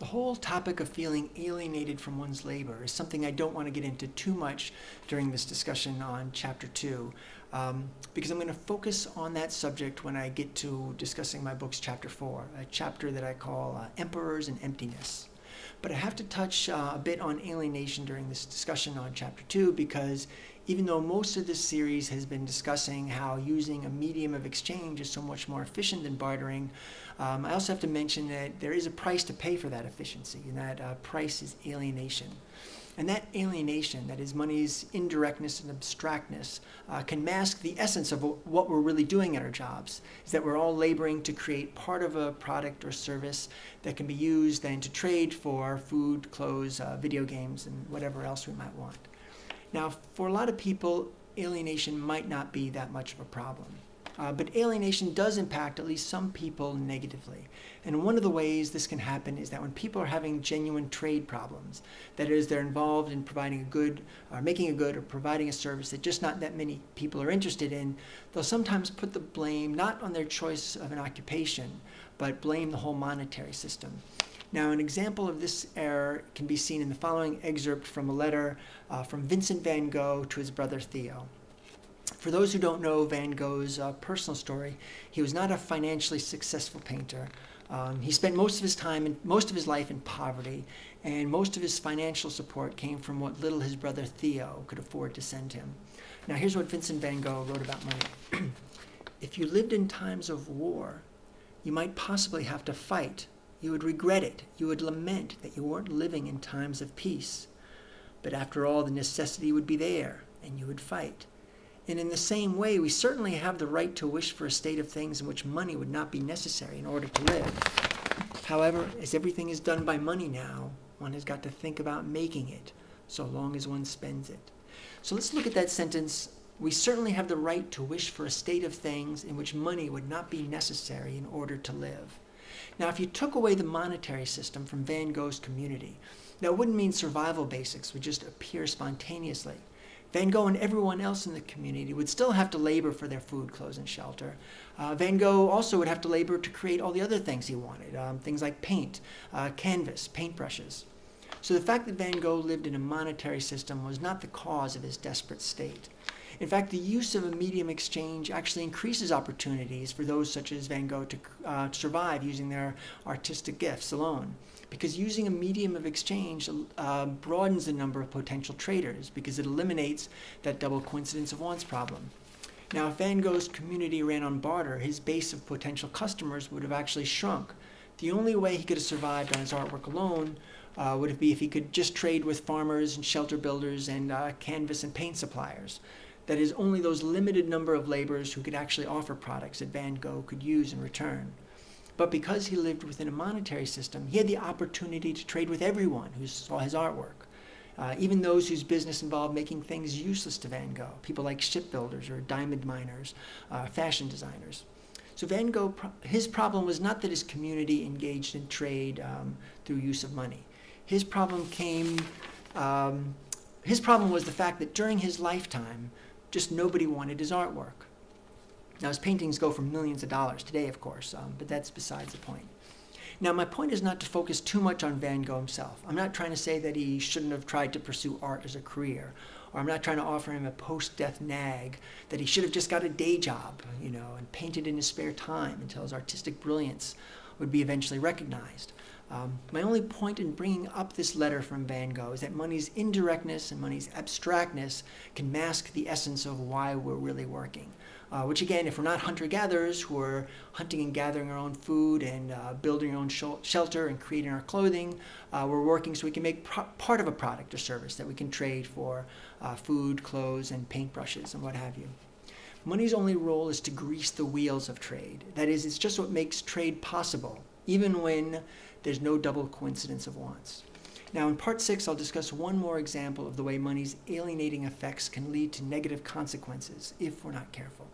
The whole topic of feeling alienated from one's labor is something I don't want to get into too much during this discussion on Chapter 2, because I'm going to focus on that subject when I get to discussing my book's Chapter 4, a chapter that I call Emperors and Emptiness. But I have to touch a bit on alienation during this discussion on Chapter 2 because even though most of this series has been discussing how using a medium of exchange is so much more efficient than bartering, I also have to mention that there is a price to pay for that efficiency, and that price is alienation. And that alienation, that is money's indirectness and abstractness, can mask the essence of what we're really doing at our jobs, is that we're all laboring to create part of a product or service that can be used then to trade for food, clothes, video games, and whatever else we might want. Now, for a lot of people, alienation might not be that much of a problem. But alienation does impact at least some people negatively. And one of the ways this can happen is that when people are having genuine trade problems, that is, they're involved in providing a good, or making a good, or providing a service that just not that many people are interested in, they'll sometimes put the blame not on their choice of an occupation, but blame the whole monetary system. Now, an example of this error can be seen in the following excerpt from a letter from Vincent van Gogh to his brother Theo. For those who don't know Van Gogh's personal story, he was not a financially successful painter. He spent most of his time and most of his life in poverty, and most of his financial support came from what little his brother Theo could afford to send him. Now, here's what Vincent van Gogh wrote about money. If you lived in times of war, you might possibly have to fight. You would regret it. You would lament that you weren't living in times of peace. But after all, the necessity would be there, and you would fight. And in the same way, we certainly have the right to wish for a state of things in which money would not be necessary in order to live. However, as everything is done by money now, one has got to think about making it, so long as one spends it. So let's look at that sentence. We certainly have the right to wish for a state of things in which money would not be necessary in order to live. Now, if you took away the monetary system from Van Gogh's community, that wouldn't mean survival basics would just appear spontaneously. Van Gogh and everyone else in the community would still have to labor for their food, clothes, and shelter. Van Gogh also would have to labor to create all the other things he wanted, things like paint, canvas, paintbrushes. So the fact that Van Gogh lived in a monetary system was not the cause of his desperate state. In fact, the use of a medium exchange actually increases opportunities for those such as Van Gogh to survive using their artistic gifts alone. Because using a medium of exchange broadens the number of potential traders because it eliminates that double coincidence of wants problem. Now, if Van Gogh's community ran on barter, his base of potential customers would have actually shrunk. The only way he could have survived on his artwork alone would be if he could just trade with farmers and shelter builders and canvas and paint suppliers. That is, only those limited number of laborers who could actually offer products that Van Gogh could use in return. But because he lived within a monetary system, he had the opportunity to trade with everyone who saw his artwork, even those whose business involved making things useless to Van Gogh, people like shipbuilders or diamond miners, fashion designers. So Van Gogh, his problem was not that his community engaged in trade through use of money. His problem was the fact that during his lifetime, just nobody wanted his artwork. Now, his paintings go for millions of dollars today, of course, but that's besides the point. Now, my point is not to focus too much on Van Gogh himself. I'm not trying to say that he shouldn't have tried to pursue art as a career, or I'm not trying to offer him a post-death nag that he should have just got a day job, and painted in his spare time until his artistic brilliance would be eventually recognized. My only point in bringing up this letter from Van Gogh is that money's indirectness and money's abstractness can mask the essence of why we're really working. Which again, if we're not hunter-gatherers who are hunting and gathering our own food and building our own shelter and creating our clothing, we're working so we can make part of a product or service that we can trade for food, clothes, and paintbrushes and what have you. Money's only role is to grease the wheels of trade. That is, it's just what makes trade possible, even when there's no double coincidence of wants. Now, in Part 6, I'll discuss one more example of the way money's alienating effects can lead to negative consequences if we're not careful.